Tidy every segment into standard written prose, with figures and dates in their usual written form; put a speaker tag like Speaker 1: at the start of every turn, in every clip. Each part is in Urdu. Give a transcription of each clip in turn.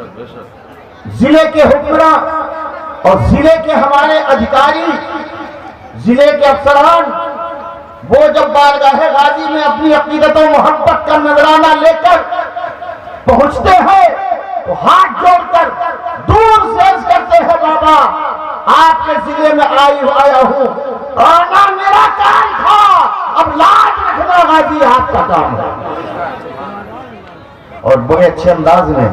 Speaker 1: ضلع کے حکمراں اور ضلع کے ہمارے ادھیکاری، ضلع کے افسران، وہ جب بارگاہ غازی میں اپنی عقیدت و محبت کا نذرانہ لے کر پہنچتے ہیں تو ہاتھ جوڑ کر دور سے عرض کرتے ہیں بابا آپ کے ضلع میں آیا ہوں، آنا میرا کام تھا، اب لاج رکھنا غازی آپ کا کام ہے۔ اور بڑے اچھے انداز میں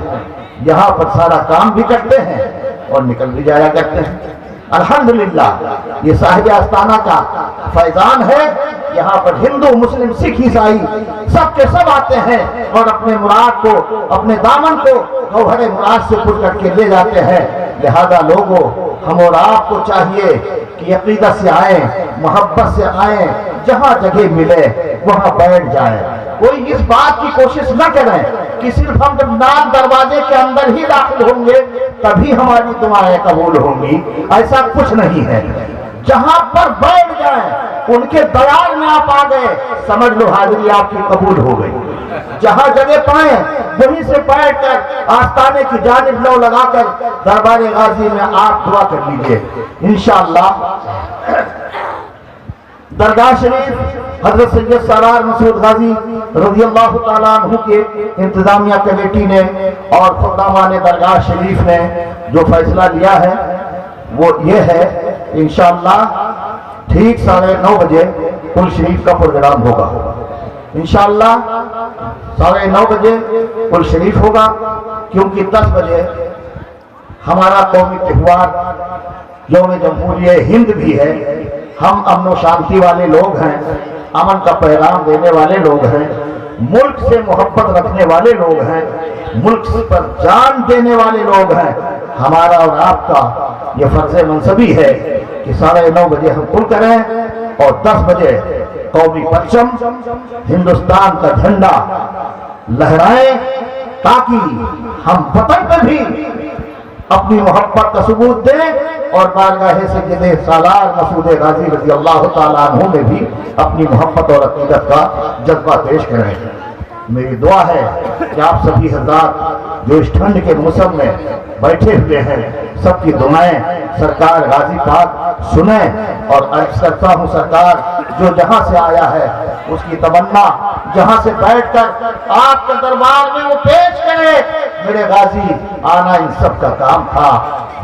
Speaker 1: یہاں پر سارا کام بھی کرتے ہیں اور نکل بھی جایا کرتے ہیں۔ الحمدللہ یہ صاحب آستانہ کا فیضان ہے، یہاں پر ہندو مسلم سکھ عیسائی سب کے سب آتے ہیں اور اپنے مراد کو، اپنے دامن کو گوہر مراد سے پر کر کے لے جاتے ہیں۔ لہذا لوگوں، ہم اور آپ کو چاہیے کہ عقیدت سے آئیں، محبت سے آئیں، جہاں جگہ ملے وہاں بیٹھ جائیں۔ کوئی اس بات کی کوشش نہ کریں کہ صرف ہم جب نام دروازے کے اندر ہی داخل ہوں گے تبھی ہماری دعائیں قبول ہوں گی، ایسا کچھ نہیں ہے۔ جہاں پر بیٹھ جائیں، ان کے دیار میں آپ آ گئے، سمجھ لو حاضری آپ کی قبول ہو گئی۔ جہاں جگہ پائیں وہیں سے بیٹھ کر آستانے کی جانب لو لگا کر دربار غازی میں آپ دعا کر لیجئے انشاءاللہ۔ درگاہ شریف حضرت سید سالار مسعود غازی رضی اللہ تعالیٰ عنہ کے انتظامیہ کمیٹی نے اور خدامان درگاہ شریف نے جو فیصلہ لیا ہے وہ یہ ہے، انشاءاللہ ٹھیک 9:30 بجے کل شریف کا پروگرام ہوگا۔ انشاءاللہ 9:30 بجے کل شریف ہوگا، کیونکہ 10 بجے ہمارا قومی تہوار یوم جمہوریہ ہند بھی ہے۔ ہم امن و شانتی والے لوگ ہیں، امن کا پیغام دینے والے لوگ ہیں، ملک سے محبت رکھنے والے لوگ ہیں، ملک پر جان دینے والے لوگ ہیں۔ ہمارا اور آپ کا یہ فرض منصبی ہے کہ 9:30 بجے ہم کل کریں اور 10 بجے قومی پرچم، ہندوستان کا جھنڈا لہرائیں، تاکہ ہم وطن پہ بھی اپنی محبت کا ثبوت دیں اور بارگاہ سید سالار مسعود غازی رضی اللہ تعالیٰ عنہ میں بھی اپنی محبت اور عقیدت کا جذبہ پیش کریں۔ میری دعا ہے کہ آپ سبھی حضرات جو اس ٹھنڈ کے موسم میں بیٹھے ہوئے ہیں، سب کی دعائیں سرکار غازی پاک سنیں، اور عرض کرتا ہوں سرکار جو جہاں سے آیا ہے اس کی تمنا جہاں سے بیٹھ کر آپ کے دربار میں وہ پیش کرے، میرے غازی آنا ان سب کا کام تھا،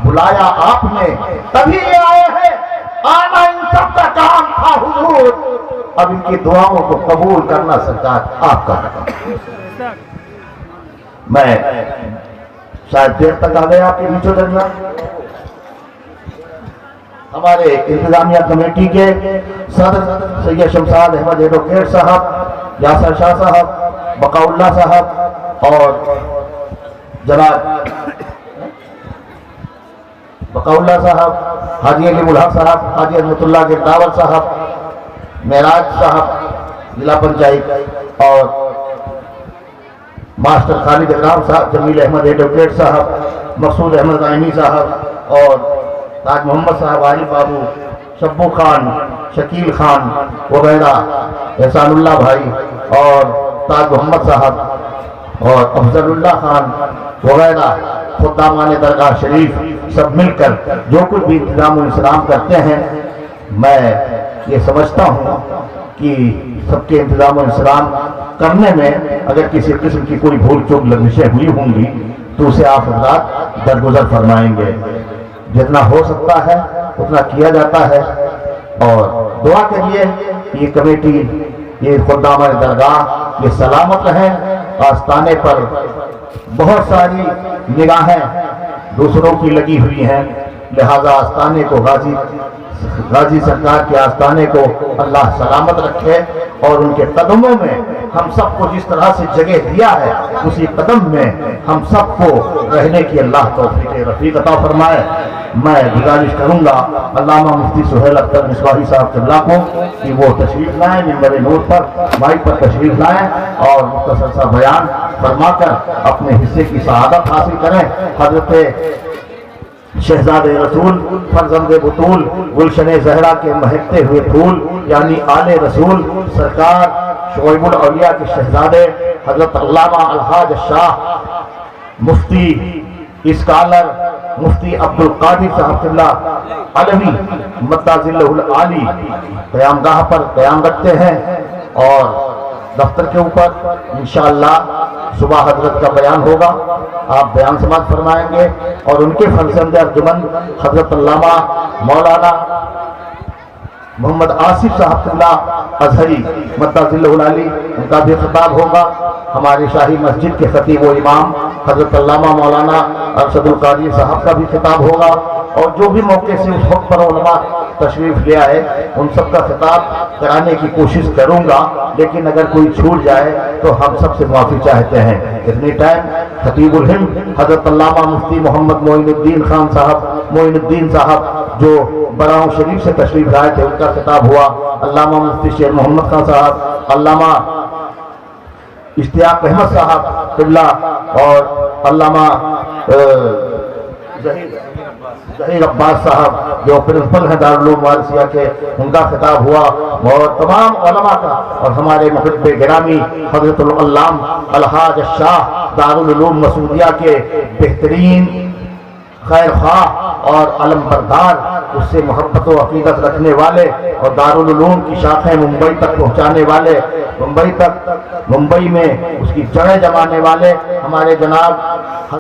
Speaker 1: بلایا آپ نے تبھی یہ آئے ہیں، آنا ان سب کا کام تھا حضور، اب ان کی دعاؤں کو قبول کرنا سرکار آپ کا کام۔ میں شاید دیر تک آ گیا آپ کے بیچوں درمیان۔ ہمارے انتظامیہ کمیٹی کے صدر سید شمشاد احمد ایڈوکیٹ صاحب، یاسر شاہ صاحب، بقاء اللہ صاحب اور جناب بقاء اللہ صاحب، حاجی علی الحق صاحب، حاجی رحمت اللہ گرداول صاحب، معراج صاحب ضلع پنچایت، اور ماسٹر خالد اکرام صاحب، جمیل احمد ایڈوکیٹ صاحب، مقصود احمد قائمی صاحب، اور تاج محمد صاحب، علی بابو، شبو خان، شکیل خان وغیرہ، احسان اللہ بھائی اور تاج محمد صاحب اور افضل اللہ خان وغیرہ خدامان درگاہ شریف سب مل کر جو کچھ بھی انتظام و انتظام کرتے ہیں، میں یہ سمجھتا ہوں کہ سب کے انتظام و انتظام کرنے میں اگر کسی قسم کی کوئی بھول چوک لغزشیں ہوئی ہوں گی تو اسے آپ حضرات درگزر فرمائیں گے۔ جتنا ہو سکتا ہے اتنا کیا جاتا ہے، اور دعا کریے یہ کمیٹی، یہ خدامان درگاہ یہ سلامت رہیں۔ آستانے پر بہت ساری نگاہیں دوسروں کی لگی ہوئی ہیں، لہذا آستانے کو غازی سرکار کے آستانے کو اللہ سلامت رکھے، اور ان کے قدموں میں ہم سب کو جس طرح سے جگہ دیا ہے اسی قدم میں ہم سب کو رہنے کی اللہ توفیق رفیق عطا فرمائے۔ میں گزارش کروں گا علامہ مفتی سہیل اختر مصباحی صاحب قبلہ کو کہ وہ تشریف لائیں، منبر نور پر مائک پر تشریف لائیں اور مختصر سا بیان فرما کر اپنے حصے کی سعادت حاصل کریں۔ حضرت شہزاد رسول، فرزند بطول، گلشن زہرا کے مہکتے ہوئے پھول یعنی آل رسول سرکار شعیب الاولیاء کے شہزادے حضرت علامہ الحاج شاہ مفتی اسکالر مفتی عبدالقادر صاحب اللہ علوی مدذلہ العالی قیام گاہ پر قیام رکھتے ہیں، اور دفتر کے اوپر انشاءاللہ صبح حضرت کا بیان ہوگا، آپ بیان سماعت فرمائیں گے، اور ان کے فرزند ارجمند حضرت علامہ مولانا محمد آصف صاحب اللہ ازہری مدذلہ العالی، ان کا بھی خطاب ہوگا۔ ہماری شاہی مسجد کے خطیب و امام حضرت علامہ مولانا ارشد القادری صاحب کا بھی خطاب ہوگا، اور جو بھی موقع سے اس وقت پر علماء تشریف لیا ہے ان سب کا خطاب کرانے کی کوشش کروں گا، لیکن اگر کوئی چھوٹ جائے تو ہم سب سے معافی چاہتے ہیں۔ اتنی ٹائم خطیب الہند حضرت علامہ مفتی محمد معین الدین خان صاحب معین الدین صاحب جو براؤں شریف سے تشریف لائے تھے، ان کا خطاب ہوا۔ علامہ مفتی شیر محمد خان صاحب، علامہ اشتیاق احمد صاحب قبلہ، اور علامہ ظہیر عباس صاحب جو پرنسپل ہیں دارالعلوم وارثیہ کے، ان کا خطاب ہوا، اور تمام علماء کا، اور ہمارے محب گرامی حضرت العلام الحاج شاہ دارالعلوم مسعودیہ کے بہترین خیر خواہ اور علم بردار، اس سے محبت و عقیدت رکھنے والے، اور دارالعلوم کی شاخیں ممبئی تک پہنچانے والے، ممبئی میں اس کی جڑیں جمانے والے ہمارے جناب